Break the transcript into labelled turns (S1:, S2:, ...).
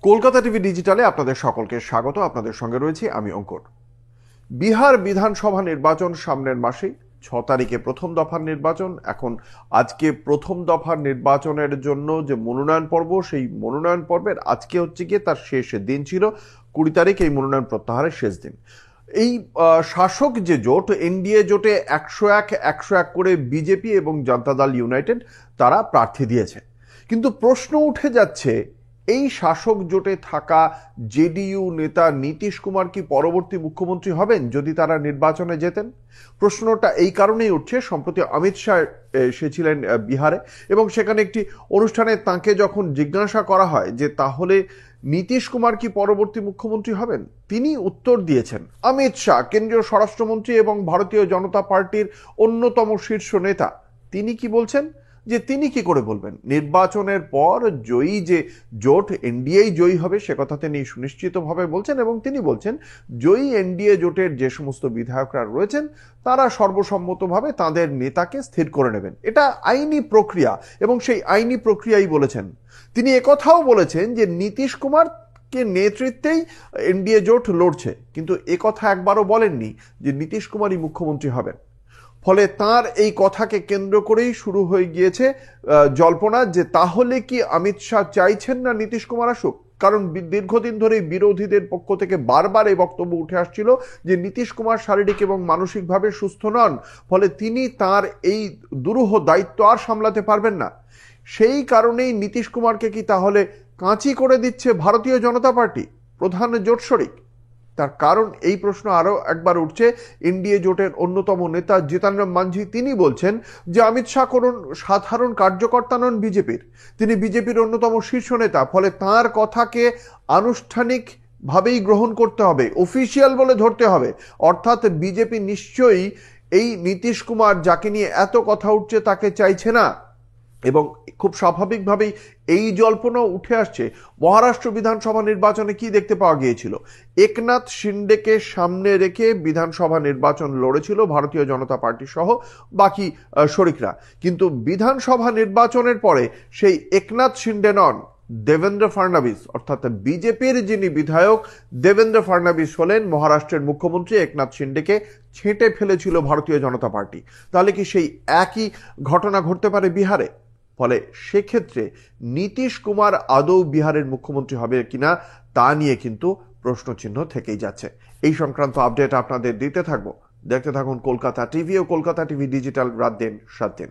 S1: Kolkata TV ডিজিটালে আপনাদের সকলকে স্বাগত। আপনাদের সঙ্গে রয়েছি আমি অঙ্কুর। বিহার বিধানসভা নির্বাচন সামনের মাসে 6 তারিখে প্রথম দফার নির্বাচন। এখন আজকে প্রথম দফার নির্বাচনের জন্য যে মনোনয়ন পর্ব, সেই মনোনয়ন পর্বের আজকে হচ্ছে গিয়ে তার শেষ দিন ছিল। 20 তারিখ এই মনোনয়ন প্রত্যাহারের শেষ দিন। এই শাসক যে জোট, এনডিএ জোটে 101 করে বিজেপি এবং জনতা দল ইউনাইটেড তারা প্রার্থী দিয়েছে। কিন্তু প্রশ্ন উঠে যাচ্ছে, এই শাসক জোটে থাকা জেডিইউ নেতা নীতিশ কুমার কি পরবর্তী মুখ্যমন্ত্রী হবেন যদি তারা নির্বাচনে জেতেন? প্রশ্নটা এই কারণেই উঠছে, সম্প্রতি অমিত শাহ এসেছিলেন বিহারে এবং সেখানে একটি অনুষ্ঠানে তাঁকে যখন জিজ্ঞাসা করা হয় যে তাহলে নীতিশ কুমার কি পরবর্তী মুখ্যমন্ত্রী হবেন, তিনি উত্তর দিয়েছেন। অমিত শাহ কেন্দ্রীয় স্বরাষ্ট্রমন্ত্রী এবং ভারতীয় জনতা পার্টির অন্যতম শীর্ষ নেতা, তিনি কি বলছেন যে তিনি কি করে বলবেন নির্বাচনের পর জয়ী যে জোট এনডিএ জয়ী হবে সে কথা তিনি সুনিশ্চিতভাবে বলছেন এবং তিনি বলছেন জয়ী এনডিএ জোটের যে সমস্ত বিধায়করা রয়েছেন তারা সর্বসম্মতভাবে তাদের নেতাকে স্থির করে নেবেন। এটা আইনি প্রক্রিয়া এবং সেই আইনি প্রক্রিয়াই বলেছেন। তিনি একথাও বলেছেন যে নীতিশ কুমার কে নেতৃত্বেই এনডিএ জোট লড়ছে, কিন্তু একথা একবারও বলেননি যে নীতিশ কুমারই মুখ্যমন্ত্রী হবেন। ফলে তার এই কথাকে কেন্দ্র করেই শুরু হয়ে গিয়েছে জল্পনা যে তাহলে কি অমিত শাহ চাইছেন না নীতিশ কুমার আসুক। কারণ দীর্ঘদিন ধরে বিরোধীদের পক্ষ থেকে বারবার এই বক্তব্য উঠে আসছিল যে নীতিশ কুমার শারীরিক এবং মানসিকভাবে সুস্থ নন, ফলে তিনি তার এই দুরূহ দায়িত্ব আর সামলাতে পারবেন না। সেই কারণেই নীতিশ কুমারকে কি তাহলে কাঁচি করে দিচ্ছে ভারতীয় জনতা পার্টি, প্রধান জোট শরিক? তার কারণ এই প্রশ্ন আরো একবার উঠছে। এনডিএ জোটের অন্যতম নেতা জিতন রাম মাঞ্ঝি তিনি বলছেন যে অমিত শাহ কোন সাধারণ কার্যকর্তা নন বিজেপির, তিনি বিজেপির অন্যতম শীর্ষ নেতা, ফলে তার কথাকে আনুষ্ঠানিক ভাবেই গ্রহণ করতে হবে, অফিসিয়াল বলে ধরতে হবে। অর্থাৎ বিজেপি নিশ্চয়ই এই নীতিশ কুমার যাকে নিয়ে এত কথা উঠছে তাকে চাইছে না। এবং খুব স্বাভাবিকভাবেই এই জল্পনা উঠে আসছে মহারাষ্ট্র বিধানসভা নির্বাচনে কি দেখতে পাওয়া গিয়েছিল। একনাথ শিন্ডেকে সামনে রেখে বিধানসভা নির্বাচন লড়েছিল ভারতীয় জনতা পার্টি সহ বাকি শরিকরা, কিন্তু বিধানসভা নির্বাচনের পরে সেই একনাথ শিন্ডে নন, দেবেন্দ্র ফাডনবিস অর্থাৎ বিজেপির যিনি বিধায়ক দেবেন্দ্র ফাডনবিস হলেন মহারাষ্ট্রের মুখ্যমন্ত্রী। একনাথ শিন্ডেকে ছেঁটে ফেলেছিল ভারতীয় জনতা পার্টি। তাহলে কি সেই একই ঘটনা ঘটতে পারে বিহারে? ফলে সেক্ষেত্রে নীতিশ কুমার আদৌ বিহারের মুখ্যমন্ত্রী হবে কিনা তা নিয়ে কিন্তু প্রশ্নচিহ্ন থেকেই যাচ্ছে। এই সংক্রান্ত আপডেট আপনাদের দিতে থাকবো। দেখতে থাকুন কলকাতা টিভি ও কলকাতা টিভি ডিজিটাল, রাত দিন 7 দিন।